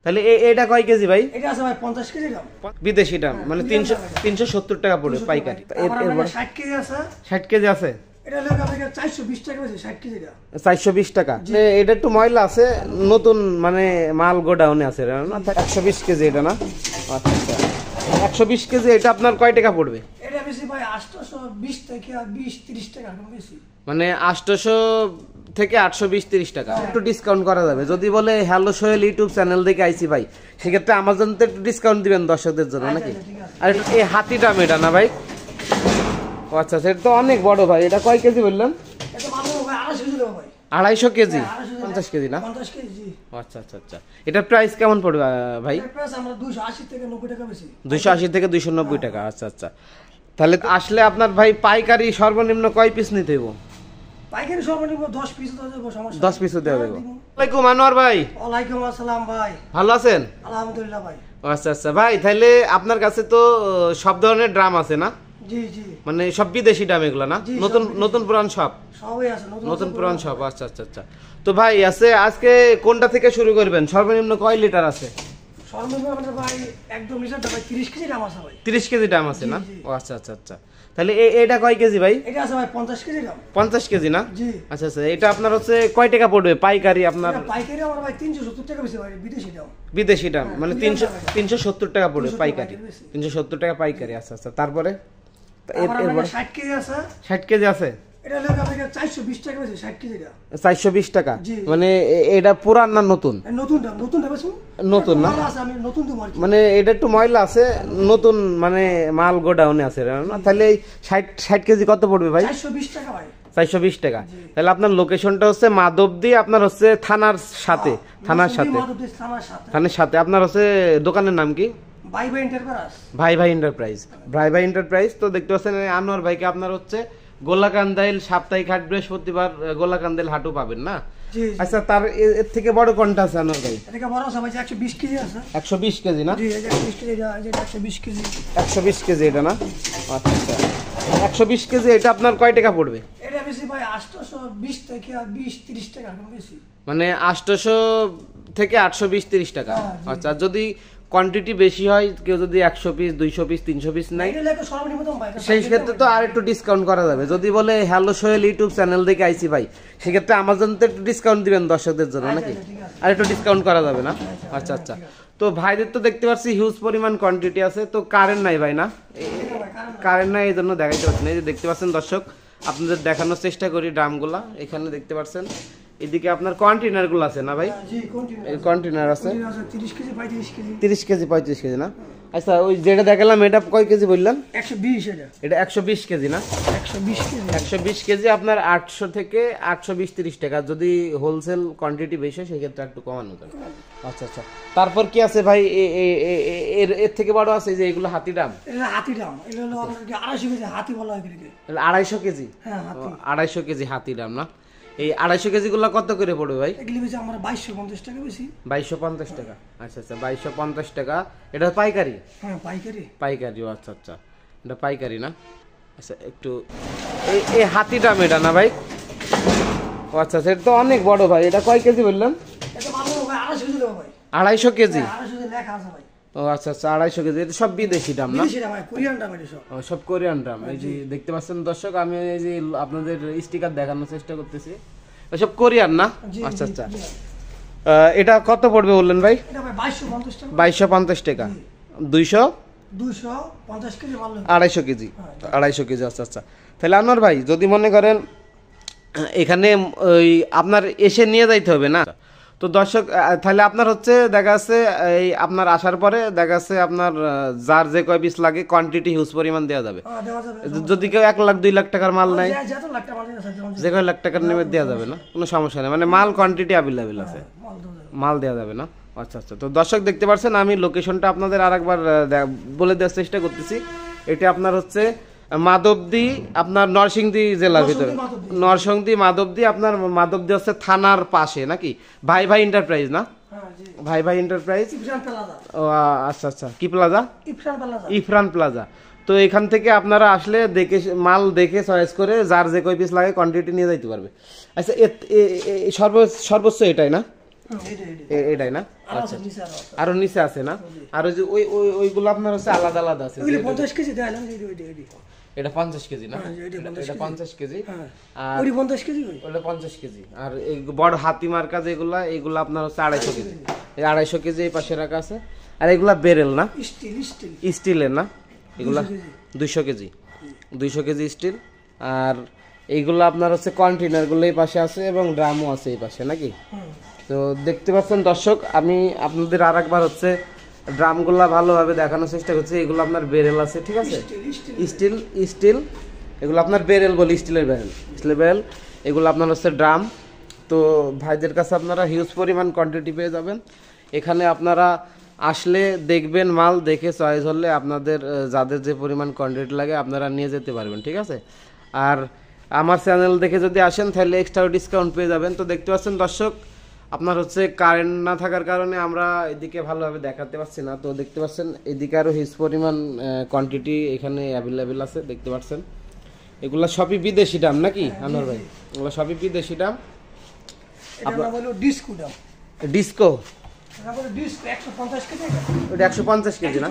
তাহলে এটা কয় কেজি ভাই? এটা আছে ভাই 50 কেজি দাম। বিদেশি দাম মানে 370 টাকা পড়বে পাইকারি। এরপর 60 কেজি আছে। 60 কেজি আছে। এটা লোক আপনাকে 420 টাকা আছে 60 কেজিটা। 420 টাকা। এটা একটু ময়লা আছে, নতুন মানে মাল গোডাউনে আছে না? 120 কেজি এটা না? আচ্ছা আচ্ছা, 120 কেজি এটা আপনার কয় টাকা পড়বে? এটা বেশি ভাই 820 থেকে 20-30 টাকা কম বেশি। মানে 800 থেকে 820-30 টাকা। একটু ডিসকাউন্ট করা যাবে যদি বলে হ্যালো সোহেল ইউটিউব চ্যানেল থেকে আইছি ভাই, সেক্ষেত্রে আমাজনতে একটু ডিসকাউন্ট দিবেন দর্শকদের জন্য নাকি? আর এই হাতিটা এটা না ভাই? আচ্ছা আচ্ছা, এটা তো অনেক বড় ভাই। এটা কয় কেজি বললেন? এটা মাত্র ভাই 250 কেজি ভাই। 250 কেজি? 50 কেজি না? 50 কেজি। আচ্ছা আচ্ছা আচ্ছা, এটার প্রাইস কেমন পড়বে ভাই? এর প্রাইস আমরা 280 থেকে 90 টাকা বেশি। 280 থেকে 290 টাকা। আচ্ছা আচ্ছা, তাহলে আসলে আপনার ভাই পাইকারি সর্বনিম্ন কয় পিস নিতে হইব? পাইকারি সর্বনিম্ন 10 পিস দেওয়া যাবে, সমস্যা 10 পিসও দেওয়া যাবে। ওয়ালাইকুম আনোয়ার ভাই। ওয়ালাইকুম আসসালাম ভাই। ভালো আছেন? আলহামদুলিল্লাহ ভাই। আচ্ছা আচ্ছা ভাই, তাহলে আপনার কাছে তো সব ধরনের ড্রাম আছে না? জি জি, মানে সব বিদেশি ড্রাম এগুলো না? নতুন নতুন পুরান সব? সবই আছে, নতুন পুরান সব। আচ্ছা আচ্ছা আচ্ছা, তো ভাই আছে আজকে কোনটা থেকে শুরু করবেন? সর্বনিম্ন কয় লিটার আছে? সর্বনিম্ন আমাদের ভাই একদম লিটারটা ভাই 30 কেজি দাম আছে ভাই। 30 কেজি দাম আছে না? ও আচ্ছা আচ্ছা আচ্ছা, তাহলে এটা কয় কেজি ভাই? এটা আছে ভাই 50 কেজি দাম। 50 কেজি না? জি। আচ্ছা আচ্ছা, এটা আপনার হচ্ছে কয় টাকা পড়বে পাইকারি আপনার? পাইকারি আমার ভাই 370 টাকা বেশি ভাই, বিদেশি দাম। বিদেশি দাম মানে 370 টাকা পড়বে পাইকারি। 370 টাকা পাইকারি। আচ্ছা আচ্ছা, তারপরে এরপর 60 কেজি আছে। 60 কেজি আছে। এটা লোক আপনাকে 420 টাকা বেশি 60 কেজিটা। 420 টাকা। মানে এটা পুরান না নতুন? নতুনটা, নতুনটা বেশি। নতুন না? আমি নতুন দেব আর কি। মানে এটা একটু ময়লা আছে, নতুন মানে মাল গোডাউনে আছে না? তাহলে এই 60 কেজি কত পড়বে ভাই? 420 টাকা ভাই। 420 টাকা। তাহলে আপনার লোকেশনটা হচ্ছে মাধবদী, আপনার হচ্ছে থানার সাথে। থানার সাথে, থানার সাথে। আপনার হচ্ছে দোকানের নাম কি? ভাই ভাই এন্টারপ্রাইজ। ভাই ভাই এন্টারপ্রাইজ। ভাই ভাই এন্টারপ্রাইজ। তো দেখতে পাচ্ছেন আনোয়ার ভাইকে আপনার হচ্ছে গোলাকান্দাইল সাপ্তাহিক হাট, বৃহস্পতিবার গোলাকান্দাইল হাটও পাবেন না? আচ্ছা, তার এর থেকে বড় কোনটা আছে আনোয়ার ভাই? এটা বড় আছে ভাই 120 কেজি আছে। 120 কেজি না? জি, এটা 120 কেজি, এটা 120 কেজি। 120 কেজি এটা না? আচ্ছা আচ্ছা, 120 কেজি এটা আপনার কয় টাকা পড়বে? এটা বেশি ভাই 820 থেকে 20-30 টাকা কম বেশি। মানে 800 থেকে 820-30 টাকা। আচ্ছা, যদি কোয়ান্টিটি বেশি হয়, কেউ যদি 100 পিস 200 পিস 300 পিস নাই, সেই ক্ষেত্রে তো আর একটু ডিসকাউন্ট করা যাবে যদি বলে হ্যালো সোহেল ইউটিউব চ্যানেল থেকে আইছি ভাই, সেক্ষেত্রে আমাজনতে একটু ডিসকাউন্ট দিবেন দর্শকদের জন্য নাকি? আর একটু ডিসকাউন্ট করা যাবে না? আচ্ছা আচ্ছা, তো ভাইদের তো দেখতে পাচ্ছি হিউজ পরিমাণ কোয়ান্টিটি আছে। তো কারেন্ট নাই ভাই না? কারেন্ট নাই, এই জন্য দেখাইতে পারছেন। এই যে দেখতে পাচ্ছেন দর্শক, আপনাদের দেখানোর চেষ্টা করি ড্রামগুলা। এখানে দেখতে পাচ্ছেন এদিকে আপনার কন্টেনার গুলো আছে না ভাই? কন্টেনার আছে 30 কেজি 35 কেজি না? আচ্ছা, ওই যেটা দেখালাম এটা কয় কেজি বললেন? 120। এটা 120 কেজি না? 120 কেজি আপনার 800 থেকে 820-30 টাকা। যদি হোলসেল কোয়ান্টিটি বেশি হয় সেক্ষেত্রে একটু কমানো যাবে। আচ্ছা আচ্ছা, তারপর কি আছে ভাই? এর থেকে বড় আছে যে এগুলো হাতি ডাম? এটা হাতি ডাম, এটা হলো আপনার 250 কেজি হাতি বলা হয় এটাকে। 250 কেজি? হ্যাঁ, 250 কেজি হাতি ডাম না? এই 250 কেজি গুলো কত করে পড়বে ভাই? এগুলি বেশি আমরা 2250 টাকা বেশি। 2250 টাকা। আচ্ছা আচ্ছা, 2250 টাকা। এটা পাইকারি? হ্যাঁ পাইকারি। পাইকারি, আচ্ছা আচ্ছা, এটা পাইকারি না? আচ্ছা, একটু এই হাতিটা মেটা না ভাই? ও আচ্ছা আচ্ছা, এটা তো অনেক বড় ভাই। এটা কয় কেজি বললেন? এটা মাত্র ভাই 250 কেজি দেবো ভাই। 250 কেজি? 250 কেজি লেখা আছে ভাই। ও আচ্ছা আচ্ছা, 250 কেজি। এটা সব বিদেশি দাম না? বিদেশি দাম ভাই, কোরিয়ান দাম এটা সব। ও সব কোরিয়ান দাম। এই যে দেখতে পাচ্ছেন দর্শক, আমি এই যে আপনাদের স্টিকার দেখানোর চেষ্টা করতেছি, সব কোরিয়ান না? আচ্ছা আচ্ছা, এটা কত পড়বে বললেন ভাই? এটা ভাই 2250 টাকা। 2250 টাকা। 250 কেজি মাল। 250 কেজি? 250 কেজি। আচ্ছা আচ্ছা, তাহলে আনোয়ার ভাই যদি মনে করেন এখানে ওই আপনার এসে নিয়ে যাইতে হবে না? তো দর্শক, তাহলে আপনার হচ্ছে দেখা যাচ্ছে এই আপনার আসার পরে দেখা যাচ্ছে আপনার যার যে কয় পিস লাগে কোয়ান্টিটি হিউজ পরিমাণ দেওয়া যাবে। যদি কেউ 1 লাখ 2 লাখ টাকার মাল নাই, যে কয় লাখ টাকার নেমে দেওয়া যাবে না? কোনো সমস্যা নেই, মানে মাল কোয়ান্টিটি অ্যাভেলেবেল আছে, মাল দেওয়া যাবে না? আচ্ছা আচ্ছা, তো দর্শক দেখতে পাচ্ছেন, আমি লোকেশনটা আপনাদের আরেকবার বলে দেওয়ার চেষ্টা করতেছি। এটা আপনার হচ্ছে মাধবদী, আপনার নরসিংদী জেলার ভিতরে। নরসিংদী মাধবদী, আপনার মাধবদী হচ্ছে থানার পাশে নাকি? ভাই ভাই এন্টারপ্রাইজ না? ভাই ভাই এন্টারপ্রাইজ। ও আচ্ছা আচ্ছা, কি প্লাজা? ইফরান প্লাজা। তো এখান থেকে আপনারা আসলে দেখে মাল দেখে চয়েস করে যার যে কয় পিস লাগে কোয়ান্টিটি নিয়ে যাইতে পারবে। আচ্ছা, সর্বোচ্চ এটাই না? এটাই না? আচ্ছা, আরো নিচে আছে না? আর ওই যে ওইগুলো আপনার হচ্ছে আলাদা আলাদা আছে। 50 কেজি দেয় না? এটা 50 কেজি না? এটা 50 কেজি, আর 50 কেজি, ওটা 50 কেজি। আর এই বড় হাতি মার্কা যেগুলা, এগুলা আপনার হচ্ছে 250 কেজি। এই 250 কেজি এই পাশে রাখা আছে। আর এগুলা বেরেল না? স্টিলের না? এগুলা 200 কেজি, 200 কেজি স্টিল। আর এইগুলো আপনার হচ্ছে কন্টেনারগুলো এই পাশে আছে এবং ড্রামও আছে এই পাশে নাকি? তো দেখতে পাচ্ছেন দর্শক, আমি আপনাদের আর একবার হচ্ছে ড্রামগুলা ভালোভাবে দেখানোর চেষ্টা করছি। এগুলো আপনার বেরেল আছে, ঠিক আছে? স্টিল, স্টিল এগুলো আপনার বেরেল বলি, স্টিলের বেরেল। এগুলো আপনার হচ্ছে ড্রাম। তো ভাইদের কাছে আপনারা হিউজ পরিমাণ কোয়ান্টিটি পেয়ে যাবেন। এখানে আপনারা আসলে দেখবেন, মাল দেখে চয়েস হলে আপনাদের যাদের যে পরিমাণ কোয়ান্টিটি লাগে আপনারা নিয়ে যেতে পারবেন, ঠিক আছে? আর আমার চ্যানেল দেখে যদি আসেন তাহলে এক্সট্রা ডিসকাউন্ট পেয়ে যাবেন। তো দেখতে পাচ্ছেন দর্শক, আপনার হচ্ছে কারেন্ট না থাকার কারণে আমরা এদিকে ভালোভাবে দেখাতে পারছি না। তো দেখতে পাচ্ছেন এদিকে আরও হিউজ পরিমাণ কোয়ান্টিটি এখানে অ্যাভেলেবেল আছে, দেখতে পাচ্ছেন। এগুলা সবই বিদেশি দাম নাকি আনোয়ার ভাই? এগুলো সবই বিদেশি দাম। ডিস্কো ওটা 150 কেজি না?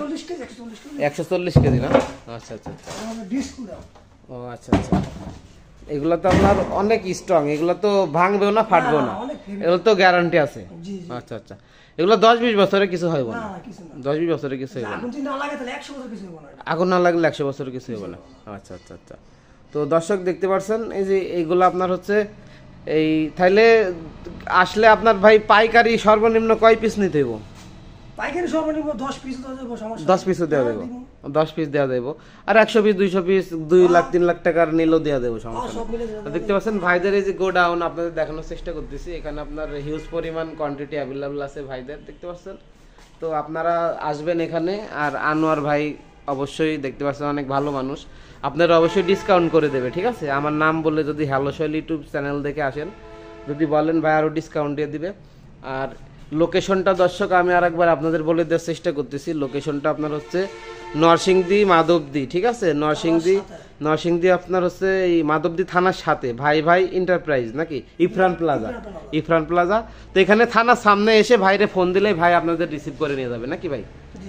140 কেজি না? আচ্ছা আচ্ছা আচ্ছা। ও আচ্ছা আচ্ছা। এগুলো তো আপনার অনেক স্ট্রং, এগুলো তো ভাঙবেও না, ফাটবেও না, এগুলো তো গ্যারান্টি আছে। আচ্ছা আচ্ছা। এগুলো 10-20 বছরে কিছু হইব না? 10-20 বছরে কিছু হইব না? আগুন না লাগলে 100 বছরে কিছু হইব না? আচ্ছা আচ্ছা আচ্ছা। তো দর্শক দেখতে পাচ্ছেন এই যে এইগুলো আপনার হচ্ছে এই, তাইলে আসলে আপনার ভাই পাইকারি সর্বনিম্ন কয় পিস নিতে হইব? পাইকারি সর্বনিম্ন 10 পিস দেবো, 10 পিসও দেওয়া দেবো, 10 পিস দেওয়া দেবো। আর 100 পিস 200 পিস 2 লাখ 3 লাখ টাকার নিলেও দেওয়া দেবো, সমস্যা নেই। দেখতে পাচ্ছেন ভাইদের এই যে গোডাউন আপনাদের দেখানোর চেষ্টা করতেছি। এখানে আপনার হিউজ পরিমাণ কোয়ান্টিটি অ্যাভেলেবল আছে ভাইদের, দেখতে পাচ্ছেন। তো আপনারা আসবেন এখানে। আর আনোয়ার ভাই অবশ্যই দেখতে পাচ্ছেন অনেক ভালো মানুষ, আপনারা অবশ্যই ডিসকাউন্ট করে দেবে, ঠিক আছে? আমার নাম বলে যদি হ্যালো সোহেল ইউটিউব চ্যানেল দেখে আসেন, যদি বলেন ভাই আরও ডিসকাউন্ট দিয়ে দিবে। আর লোকেশনটা দর্শক আমি আর একবার আপনাদের বলে দেওয়ার চেষ্টা করতেছি। লোকেশনটা আপনার হচ্ছে নরসিংদী মাধবদী, ঠিক আছে? নরসিংদী আপনার হচ্ছে এই মাধবদী থানার সাথে ভাই ভাই এন্টারপ্রাইজ নাকি ইফরান প্লাজা। তো এখানে থানার সামনে এসে ভাইরে ফোন দিলেই ভাই আপনাদের রিসিভ করে নিয়ে যাবে নাকি ভাই?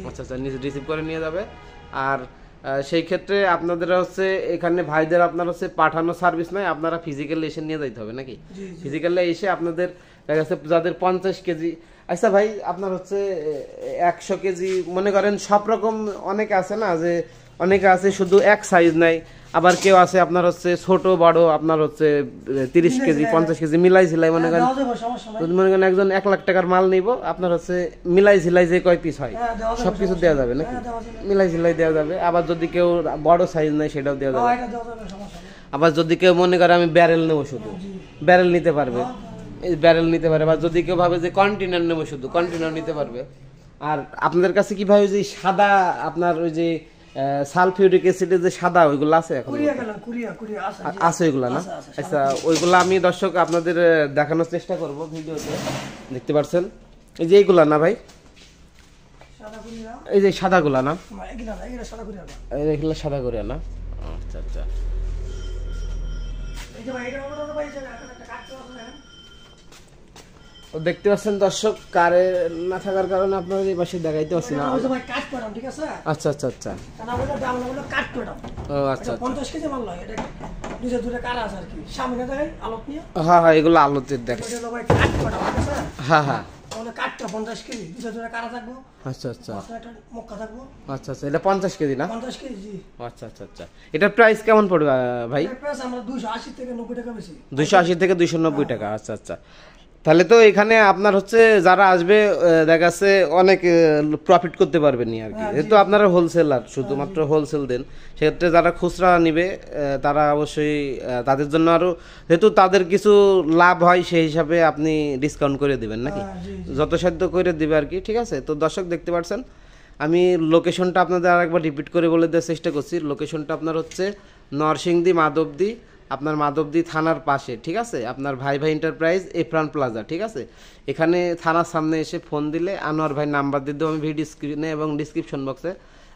আচ্ছা আচ্ছা, রিসিভ করে নিয়ে যাবে। আর সেই ক্ষেত্রে আপনাদের হচ্ছে এখানে ভাইদের আপনার হচ্ছে পাঠানো সার্ভিস নয়, আপনারা ফিজিক্যালি এসে নিয়ে যাইতে হবে নাকি? ফিজিক্যালি এসে আপনাদের কাছে যাদের 50 কেজি, আচ্ছা ভাই আপনার হচ্ছে 100 কেজি মনে করেন সব রকম, অনেকে আছে না যে অনেকে আছে শুধু এক সাইজ নাই, আবার কেউ আছে আপনার হচ্ছে ছোট বড়, আপনার হচ্ছে 30 কেজি 50 কেজি মিলাই ঝিলাই মনে করেন, যদি মনে করেন একজন 1 লাখ টাকার মাল নিব, আপনার হচ্ছে মিলাই ঝিলাই যে কয় পিস হয় সবকিছু দেওয়া যাবে নাকি? মিলাই ঝিলাই দেওয়া যাবে। আবার যদি কেউ বড় সাইজ নাই সেটাও দেওয়া যাবে। আবার যদি কেউ মনে করে আমি ব্যারেল নেবো, শুধু ব্যারেল নিতে পারবে, ব্যারেল নিতে পারে। বা যদি কেউ ভাবে যে কন্টেনার নেবো, শুধু কন্টেনার নিতে পারবে। আর আপনাদের কাছে কি ভাই ওই যে সাদা আপনার ওই যে সালফিউরিক অ্যাসিডের যে সাদা ওইগুলো আছে এখন? আছে ওইগুলা না? আচ্ছা, ওইগুলা আমি দর্শক আপনাদের দেখানোর চেষ্টা করব ভিডিওতে। দেখতে পাচ্ছেন এই যে এইগুলা না ভাই, এই যে সাদাগুলা না? এগুলা সাদা করে না? আচ্ছা আচ্ছা। দেখতে পাচ্ছেন দর্শক, কারেন্ট না থাকার কারণে আপনারা এই পাশে দেখাইতে পারছি না। আচ্ছা আচ্ছা আচ্ছা। ও আচ্ছা। 50 কেজি মাল লয়, এটা দুইটা কারা আছে আর কি, সামনে দেখাই আলোক নিয়ে। হ্যাঁ হ্যাঁ, এগুলো আলোতে দেখে। এটা ভাই কাট করা, ঠিক আছে? হ্যাঁ হ্যাঁ। তাহলে কাটটা 50 কেজি, দুইটা কারা থাকবো। আচ্ছা আচ্ছা। একটা মক্কা থাকবো। আচ্ছা আচ্ছা, এটা 50 কেজি না? 50 কেজি। আচ্ছা আচ্ছা আচ্ছা। এটার প্রাইস কেমন পড়বে ভাই? এর প্রাইস আমরা 280 থেকে 90 টাকা বেশি। 280 থেকে 290 টাকা। আচ্ছা আচ্ছা। তাহলে তো এখানে আপনার হচ্ছে যারা আসবে দেখা যাচ্ছে অনেক প্রফিট করতে পারবেন আর কি, যেহেতু আপনারা হোলসেলার, শুধুমাত্র হোলসেল দেন। সেক্ষেত্রে যারা খুচরা নিবে তারা অবশ্যই তাদের জন্য আরও, যেহেতু তাদের কিছু লাভ হয় সেই হিসাবে আপনি ডিসকাউন্ট করে দেবেন নাকি? যথাসাধ্য করে দেবে আর কি, ঠিক আছে? তো দর্শক দেখতে পাচ্ছেন, আমি লোকেশনটা আপনাদের আরেকবার রিপিট করে বলে দেওয়ার চেষ্টা করছি। লোকেশনটা আপনার হচ্ছে নরসিংদী মাধবদী, আপনার মাধবদী থানার পাশে, ঠিক আছে? আপনার ভাই ভাই এন্টারপ্রাইজ ইফরান প্লাজা, ঠিক আছে? এখানে থানার সামনে এসে ফোন দিলে আনোয়ার ভাই নাম্বার দিয়ে দেবো আমি ভিডিও স্ক্রিনে এবং ডিসক্রিপশন বক্সে।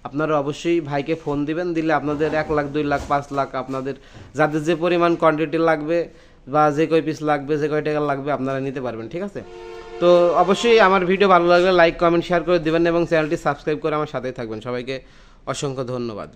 আপনারা অবশ্যই ভাইকে ফোন দিবেন, দিলে আপনাদের 1 লাখ 2 লাখ 5 লাখ আপনাদের যাদের যে পরিমাণ কোয়ান্টিটি লাগবে বা যে কয় পিস লাগবে, যে কয় টাকা লাগবে আপনারা নিতে পারবেন, ঠিক আছে? তো অবশ্যই আমার ভিডিও ভালো লাগলে লাইক কমেন্ট শেয়ার করে দেবেন এবং চ্যানেলটি সাবস্ক্রাইব করে আমার সাথেই থাকবেন। সবাইকে অসংখ্য ধন্যবাদ।